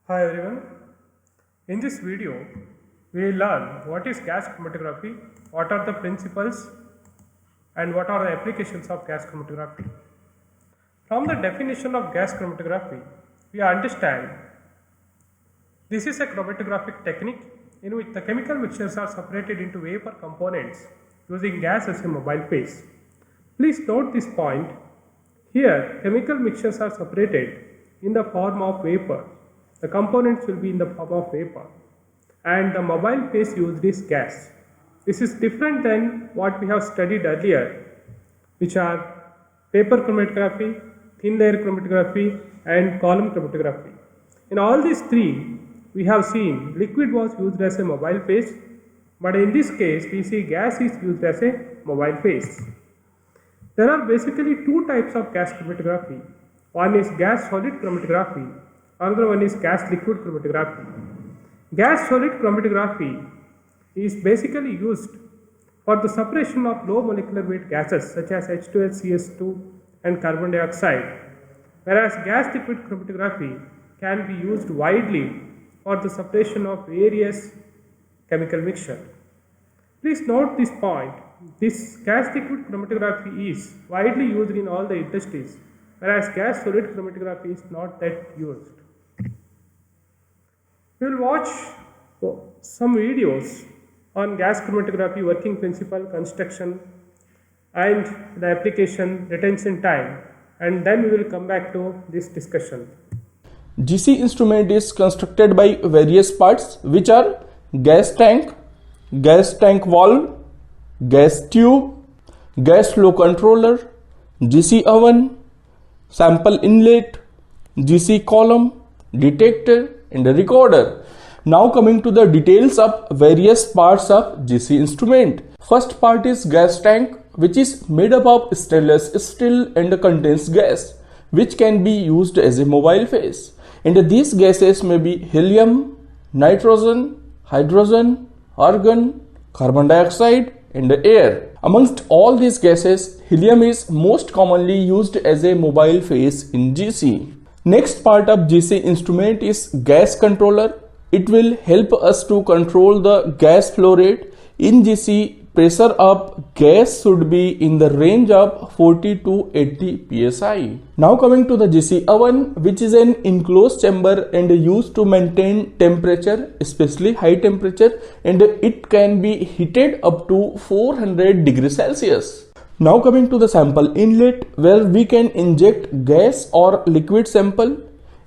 Hi everyone. In this video, we will learn what is gas chromatography, what are the principles, and what are the applications of gas chromatography. From the definition of gas chromatography, we understand this is a chromatographic technique in which the chemical mixtures are separated into vapor components using gas as a mobile phase. Please note this point. Here, chemical mixtures are separated in the form of vapor. The components will be in the form of vapor, and the mobile phase used is gas. This is different than what we have studied earlier, which are paper chromatography, thin layer chromatography, and column chromatography. In all these three, we have seen liquid was used as a mobile phase, but in this case, we see gas is used as a mobile phase. There are basically two types of gas chromatography. One is gas solid chromatography, another one is gas liquid chromatography. Gas solid chromatography is basically used for the separation of low molecular weight gases such as H2S, CS2 and carbon dioxide, whereas gas liquid chromatography can be used widely for the separation of various chemical mixture. Please note this point. This gas liquid chromatography is widely used in all the industries, whereas gas solid chromatography is not that used. We will watch some videos on gas chromatography working principle, construction, and the application, retention time, and then we will come back to this discussion. GC instrument is constructed by various parts which are gas tank valve, gas tube, gas flow controller, GC oven, sample inlet, GC column, detector and a recorder. Now coming to the details of various parts of GC instrument. First part is gas tank, which is made up of stainless steel and contains gas which can be used as a mobile phase. And these gases may be helium, nitrogen, hydrogen, argon, carbon dioxide and air. Amongst all these gases, helium is most commonly used as a mobile phase in GC. Next part of GC instrument is gas controller. It will help us to control the gas flow rate. In GC, pressure of gas should be in the range of 40 to 80 psi. Now coming to the GC oven, which is an enclosed chamber and used to maintain temperature, especially high temperature, and it can be heated up to 400 degrees Celsius. Now coming to the sample inlet, where we can inject gas or liquid sample.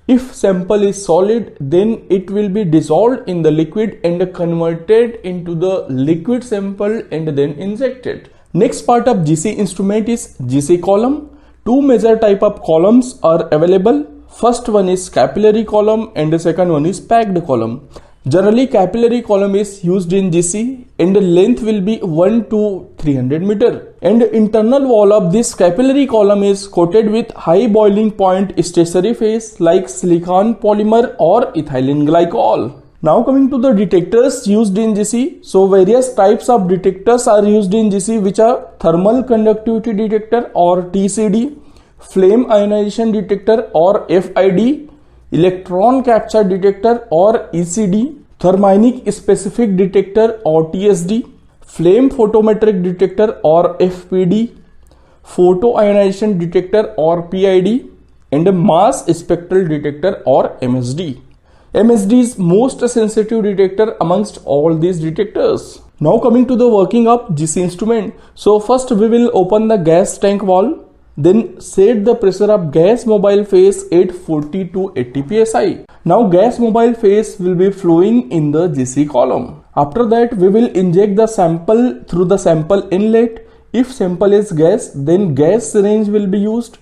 If sample is solid, then it will be dissolved in the liquid and converted into the liquid sample and then injected. Next part of GC instrument is GC column. Two major type of columns are available. First one is capillary column and the second one is packed column. Generally, capillary column is used in GC and the length will be 1 to 300 meter. And the internal wall of this capillary column is coated with high boiling point stationary phase like silicon polymer or ethylene glycol. Now coming to the detectors used in GC. So various types of detectors are used in GC, which are thermal conductivity detector or TCD, flame ionization detector or FID, electron capture detector or ECD, thermionic specific detector or TSD, flame photometric detector or FPD, photoionization detector or PID, and a mass spectral detector or MSD. MSD is most sensitive detector amongst all these detectors. Now coming to the working of GC instrument. So first we will open the gas tank valve. Then set the pressure of gas mobile phase at 40 to 80 psi. Now gas mobile phase will be flowing in the GC column. After that, we will inject the sample through the sample inlet. If sample is gas, then gas syringe will be used.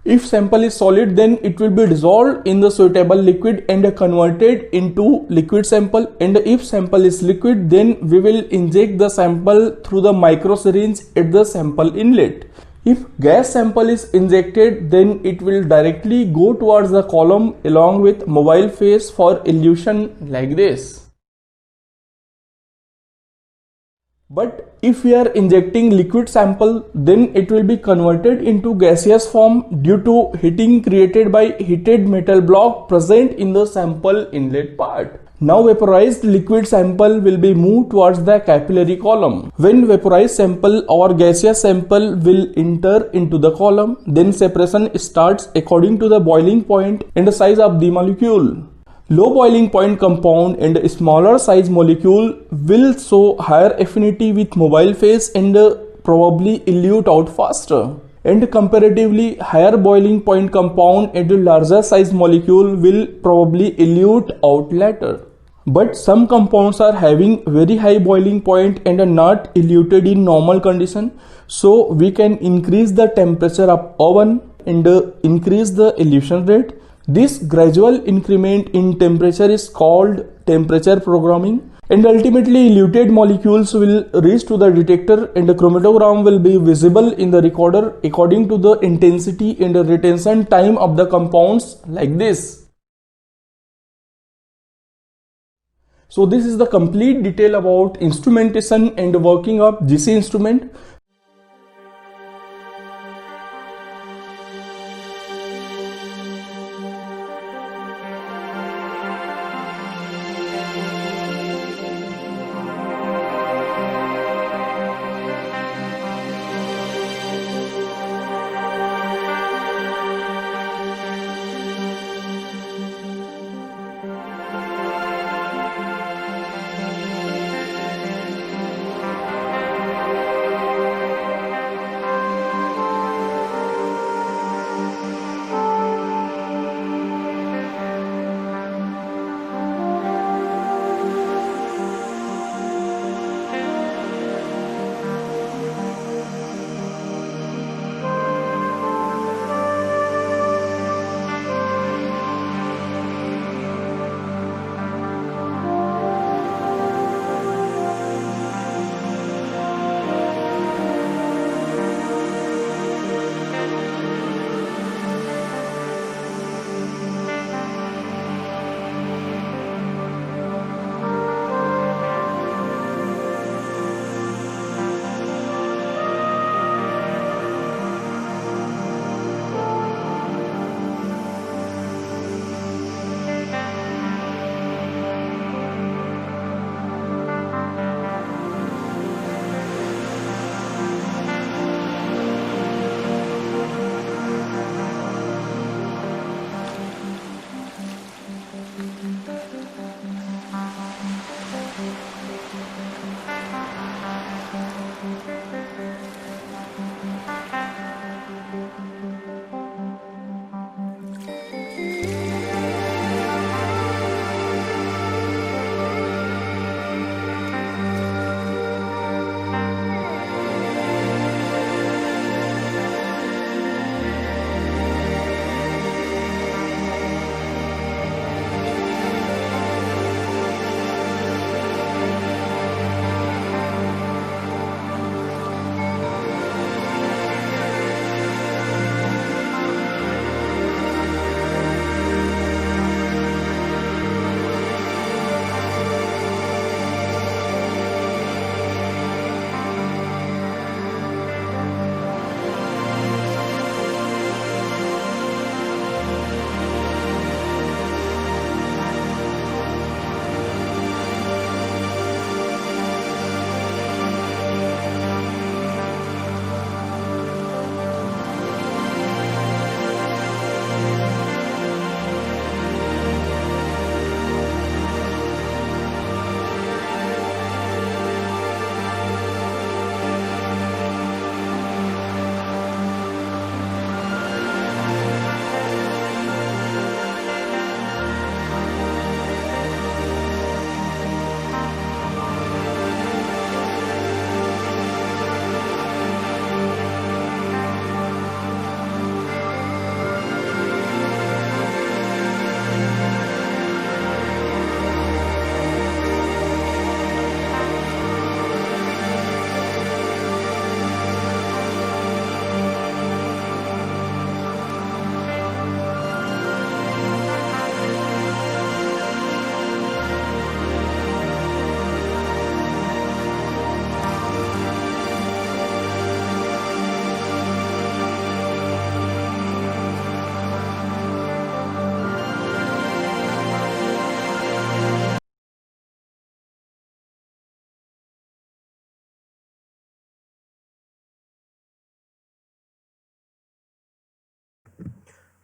If sample is solid, then it will be dissolved in the suitable liquid and converted into liquid sample. And if sample is liquid, then we will inject the sample through the micro syringe at the sample inlet. If gas sample is injected, then it will directly go towards the column along with mobile phase for elution like this. But if we are injecting liquid sample, then it will be converted into gaseous form due to heating created by heated metal block present in the sample inlet part. Now vaporized liquid sample will be moved towards the capillary column. When vaporized sample or gaseous sample will enter into the column, then separation starts according to the boiling point and the size of the molecule. Low boiling point compound and smaller size molecule will show higher affinity with mobile phase and probably elute out faster. And comparatively higher boiling point compound and larger size molecule will probably elute out later. But some compounds are having very high boiling point and are not eluted in normal condition, so we can increase the temperature of oven and increase the elution rate. This gradual increment in temperature is called temperature programming, and ultimately eluted molecules will reach to the detector and the chromatogram will be visible in the recorder according to the intensity and the retention time of the compounds, like this. So this is the complete detail about instrumentation and working of GC instrument.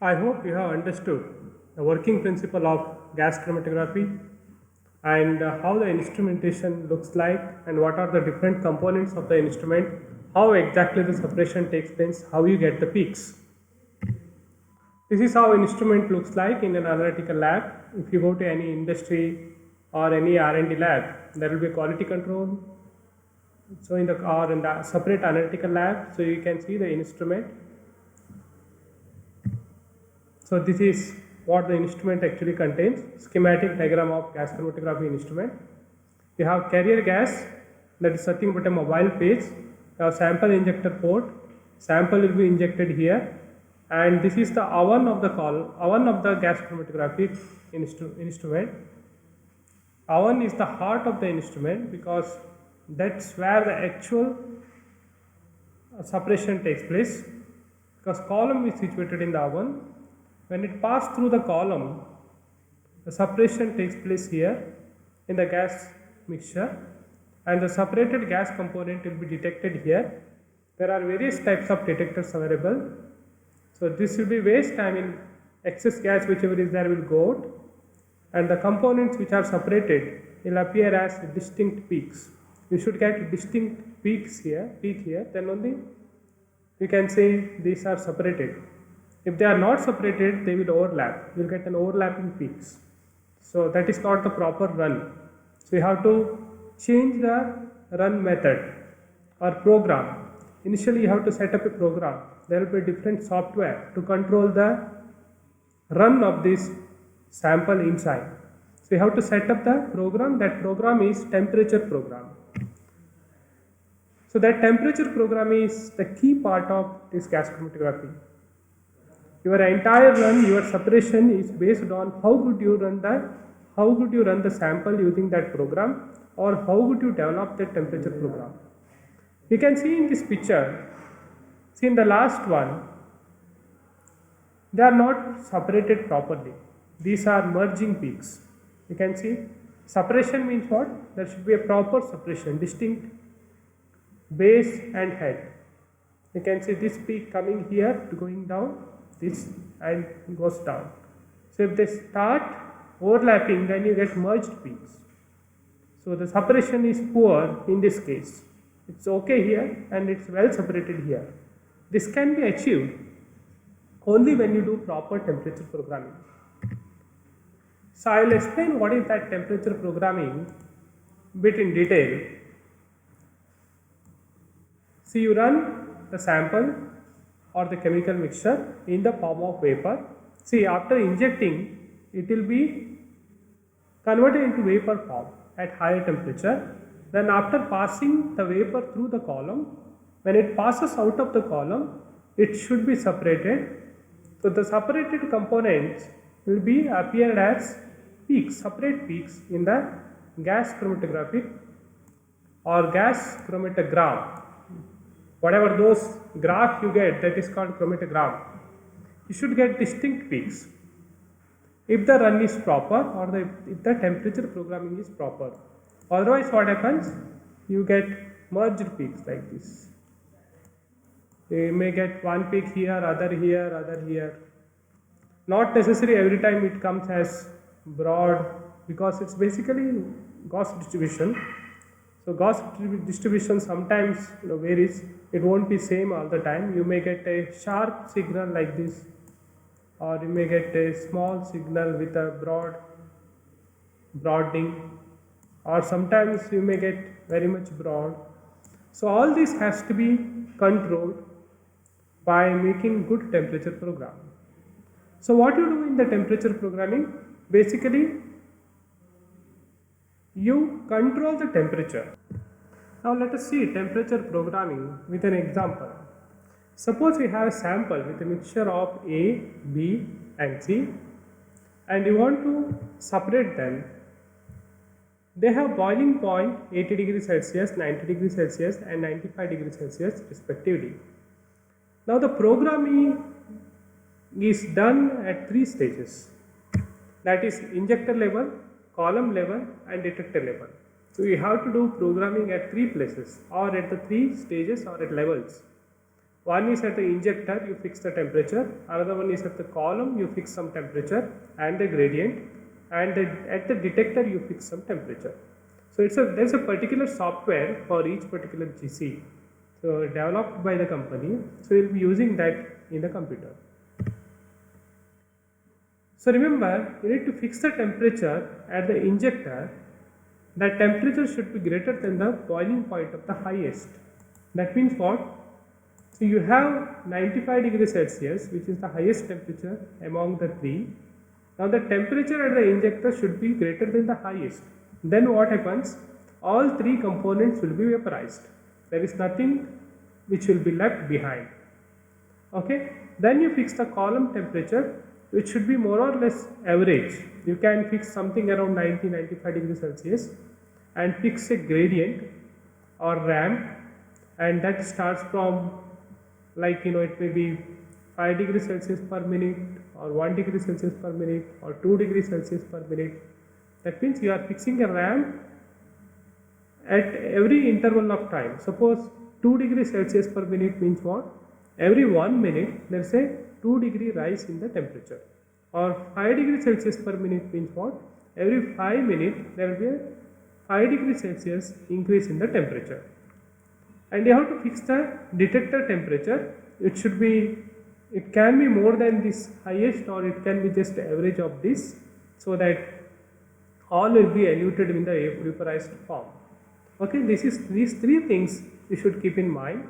I hope you have understood the working principle of gas chromatography and how the instrumentation looks like and what are the different components of the instrument, how exactly the separation takes place, how you get the peaks. This is how instrument looks like in an analytical lab. If you go to any industry or any R&D lab, there will be quality control. So in the separate analytical lab, so you can see the instrument. So this is what the instrument actually contains. Schematic diagram of gas chromatography instrument. You have carrier gas, that is nothing but a mobile phase. You have sample injector port. Sample will be injected here, and this is the oven of the gas chromatography instrument. Oven is the heart of the instrument because that's where the actual separation takes place. Because column is situated in the oven. When it passes through the column, the separation takes place here in the gas mixture, and the separated gas component will be detected here. There are various types of detectors available. So this will be waste, excess gas whichever is there will go out, and the components which are separated will appear as distinct peaks. You should get distinct peak here, then only you can say these are separated. If they are not separated, they will overlap. You will get an overlapping peaks. So that is not the proper run. So you have to change the run method or program. Initially you have to set up a program. There will be different software to control the run of this sample inside. So you have to set up the program. That program is temperature program. So that temperature program is the key part of this gas chromatography. Your entire run, your separation is based on how good you run the sample using that program, or how good you develop that temperature program. You can see in this picture, see in the last one, they are not separated properly. These are merging peaks. You can see separation means what? There should be a proper separation, distinct base and head. You can see this peak coming here, going down, this and goes down. So if they start overlapping, then you get merged peaks. So the separation is poor in this case. It's okay here and it's well separated here. This can be achieved only when you do proper temperature programming. So I will explain what is that temperature programming bit in detail. See, you run the sample or the chemical mixture in the form of vapor. See, after injecting, it will be converted into vapor form at higher temperature. Then after passing the vapor through the column, when it passes out of the column, it should be separated. So the separated components will be appeared as peaks, separate peaks in the gas chromatographic or gas chromatogram. Whatever those graph you get, that is called chromatogram. You should get distinct peaks if the run is proper or if the temperature programming is proper. Otherwise what happens? You get merged peaks like this. You may get one peak here, other here, other here. Not necessary every time it comes as broad, because it's basically Gauss distribution. So Gauss distribution sometimes varies. It won't be same all the time. You may get a sharp signal like this, or you may get a small signal with a broadening, or sometimes you may get very much broad. So all this has to be controlled by making good temperature program. So what you do in the temperature programming, basically you control the temperature. Now let us see temperature programming with an example. Suppose we have a sample with a mixture of A, B and C, and you want to separate them. They have boiling point 80 degrees Celsius, 90 degrees Celsius and 95 degrees Celsius respectively. Now the programming is done at 3 stages, that is injector level, column level and detector level. So you have to do programming at 3 places or at the 3 stages or at levels. One is at the injector, you fix the temperature. Another one is at the column, you fix some temperature and the gradient. And at the detector, you fix some temperature. So there's a particular software for each particular GC. So developed by the company. So you'll be using that in the computer. So remember, you need to fix the temperature at the injector. That temperature should be greater than the boiling point of the highest. That means what? So you have 95 degrees Celsius, which is the highest temperature among the three. Now the temperature at the injector should be greater than the highest. Then what happens? All three components will be vaporized. There is nothing which will be left behind. Okay. Then you fix the column temperature, which should be more or less average. You can fix something around 90-95 degrees Celsius and fix a gradient or ramp, and that starts from, like, it may be 5 degrees Celsius per minute or 1 degree Celsius per minute or 2 degrees Celsius per minute. That means you are fixing a ramp at every interval of time. Suppose 2 degrees Celsius per minute means what? Every 1 minute there is a 2 degree rise in the temperature. Or 5 degrees Celsius per minute means what? Every 5 minutes there will be a 5 degrees Celsius increase in the temperature. And you have to fix the detector temperature. It can be more than this highest, or it can be just average of this, so that all will be eluted in the vaporized form. Okay, these three things you should keep in mind.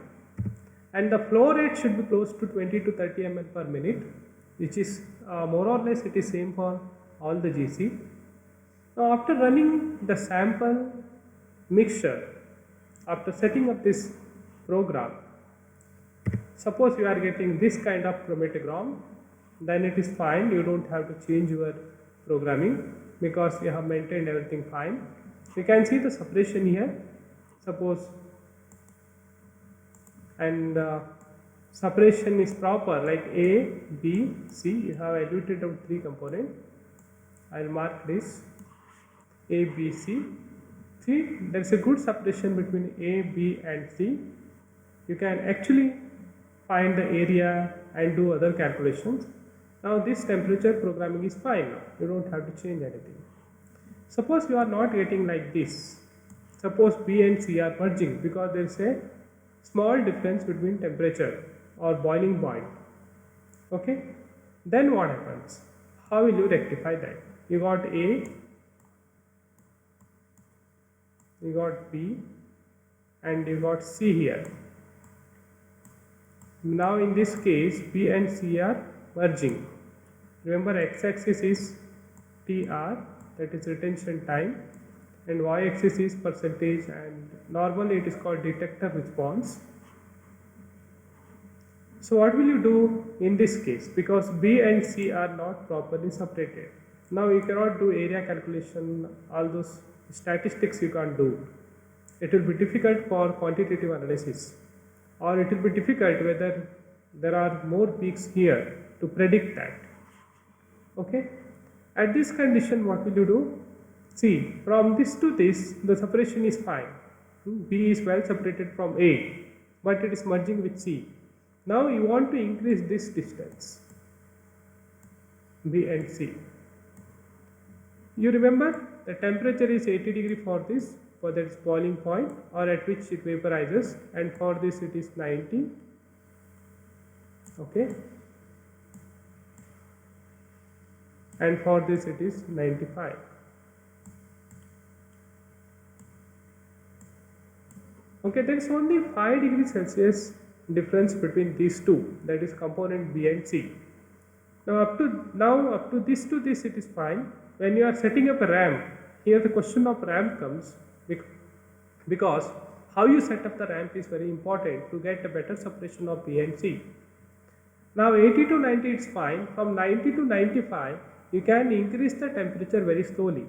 And the flow rate should be close to 20 to 30 ml per minute, which is more or less it is same for all the GC. Now after running the sample mixture, after setting up this program, suppose you are getting this kind of chromatogram, then it is fine. You don't have to change your programming because you have maintained everything fine. You can see the separation here. Suppose, and separation is proper, like A, B, C. You have eluted out three components. I will mark this A, B, C. See, there is a good separation between A, B and C. You can actually find the area and do other calculations. Now this temperature programming is fine now. You don't have to change anything. Suppose you are not getting like this. Suppose B and C are merging because there is a small difference between temperature or boiling point. Okay. Then what happens? How will you rectify that? You got A, you got B, and you got C here. Now in this case, B and C are merging. Remember, x-axis is TR, that is retention time, and y-axis is percentage, and normally it is called detector response. So what will you do in this case? Because B and C are not properly separated. Now you cannot do area calculation, all those statistics you can't do. It will be difficult for quantitative analysis, or it will be difficult whether there are more peaks here to predict that. Okay. At this condition, what will you do? See, from this to this, the separation is fine. B is well separated from A, but it is merging with C. Now you want to increase this distance, B and C. You remember the temperature is 80 degree for this, for that is boiling point, or at which it vaporizes, and for this it is 90. Okay. And for this it is 95. Okay, there is only 5 degrees Celsius difference between these two, that is component B and C. Now up to this it is fine. When you are setting up a ramp, here the question of ramp comes, because how you set up the ramp is very important to get a better separation of B and C. Now 80 to 90 is fine. From 90 to 95 you can increase the temperature very slowly.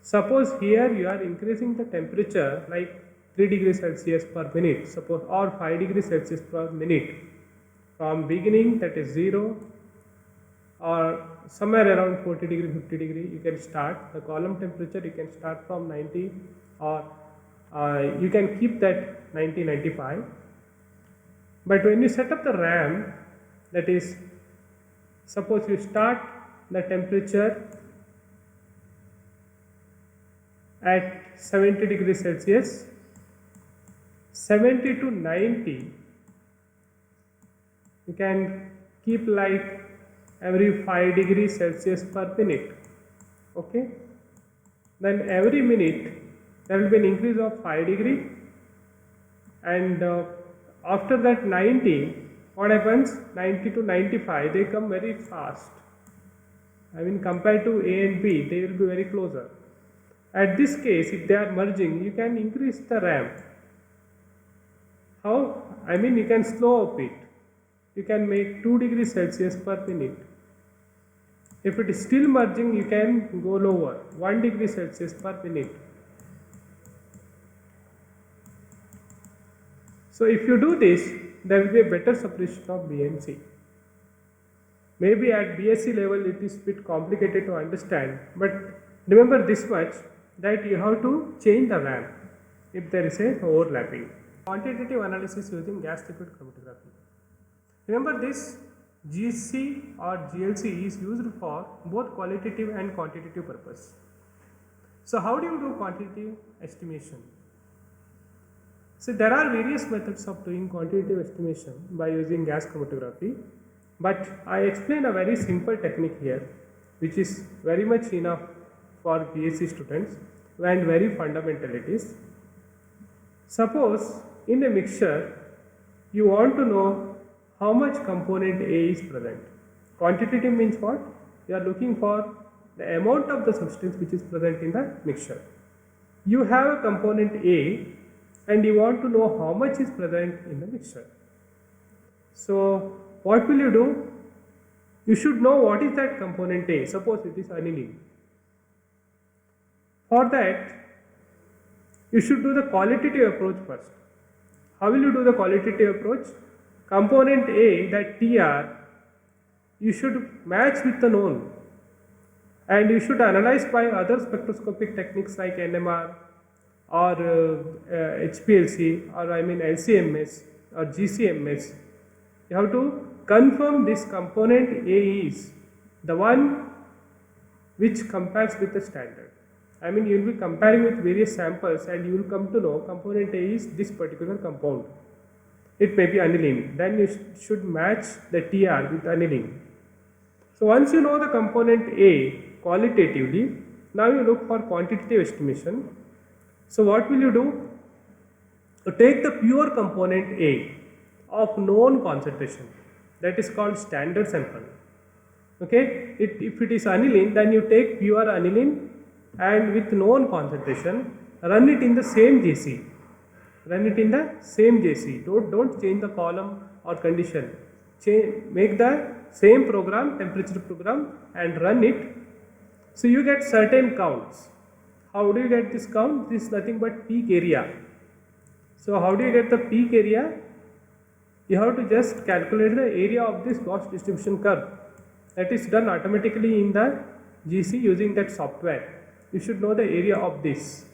Suppose here you are increasing the temperature like 3 degrees Celsius per minute, suppose, or 5 degrees Celsius per minute. From beginning, that is 0, or somewhere around 40 degree, 50 degree, you can start. The column temperature you can start from 90, or you can keep that 90, 95. But when you set up the RAM, that is, suppose you start the temperature at 70 degrees Celsius, 70 to 90, you can keep like every 5 degrees Celsius per minute. Okay, then every minute there will be an increase of 5 degree, and after that 90, what happens? 90 to 95, they come very fast. I mean, compared to A and B, they will be very closer. At this case, if they are merging, you can increase the RAM. How? I mean, you can slow up it. You can make 2 degrees Celsius per minute. If it is still merging, you can go lower, 1 degree Celsius per minute. So if you do this, there will be a better separation of B and C. Maybe at BSc level it is a bit complicated to understand, but remember this much, that you have to change the RAM if there is a overlapping. Quantitative analysis using gas liquid chromatography. Remember this GC or GLC is used for both qualitative and quantitative purpose. So how do you do quantitative estimation? So there are various methods of doing quantitative estimation by using gas chromatography, but I explain a very simple technique here, which is very much enough for BSc students and very fundamental it is. Suppose in a mixture you want to know how much component A is present. Quantitative means what? You are looking for the amount of the substance which is present in the mixture. You have a component A and you want to know how much is present in the mixture. So what will you do? You should know what is that component A. Suppose it is aniline. For that, you should do the qualitative approach first. How will you do the qualitative approach? Component A, that TR, you should match with the known, and you should analyze by other spectroscopic techniques like NMR or HPLC, or I mean LCMS or GCMS. You have to confirm this component A is the one which compares with the standard. I mean, you will be comparing with various samples and you will come to know component A is this particular compound. It may be aniline. Then you should match the TR with aniline. So once you know the component A qualitatively, now you look for quantitative estimation. So what will you do? To take the pure component A of known concentration, that is called standard sample. Okay, if it is aniline, then you take pure aniline and with known concentration, run it in the same JC. Run it in the same JC. Don't change the column or condition. Make the same program, temperature program, and run it. So you get certain counts. How do you get this count? This is nothing but peak area. So how do you get the peak area? You have to just calculate the area of this Gauss distribution curve. That is done automatically in the GC using that software. You should know the area of this.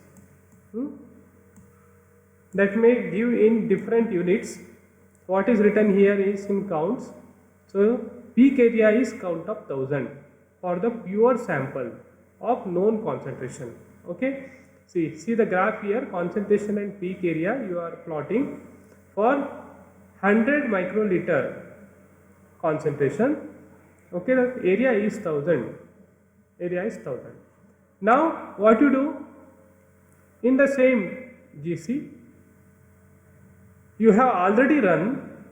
That may give in different units. What is written here is in counts. So peak area is count of 1000 for the pure sample of known concentration. Okay, see the graph here, concentration and peak area you are plotting. For 100 microliter concentration, okay, the area is 1000. Area is 1000. Now what you do? In the same GC, you have already run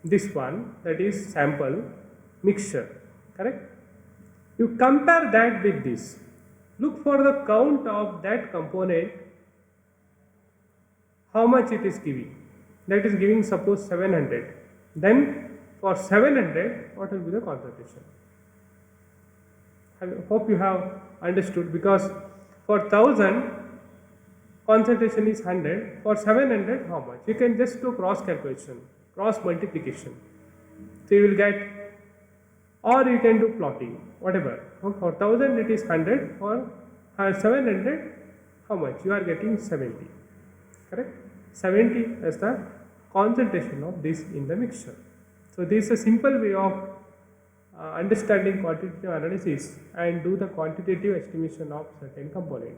this one, that is sample mixture, correct? You compare that with this. Look for the count of that component, how much it is giving. That is giving suppose 700. Then for 700, what will be the concentration? I hope you have understood, because for 1000 concentration is 100, for 700 how much? You can just do cross calculation, cross multiplication. So you will get, or you can do plotting, whatever. For 1000 it is 100, for 700 how much? You are getting 70, correct? 70 as the concentration of this in the mixture. So this is a simple way of understanding quantitative analysis and do the quantitative estimation of certain component.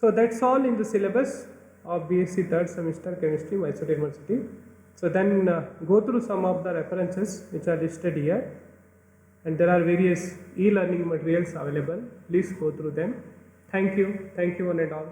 So that's all in the syllabus of BSc third semester chemistry, Mysore University. So then go through some of the references which are listed here, and there are various e-learning materials available. Please go through them. Thank you one and all.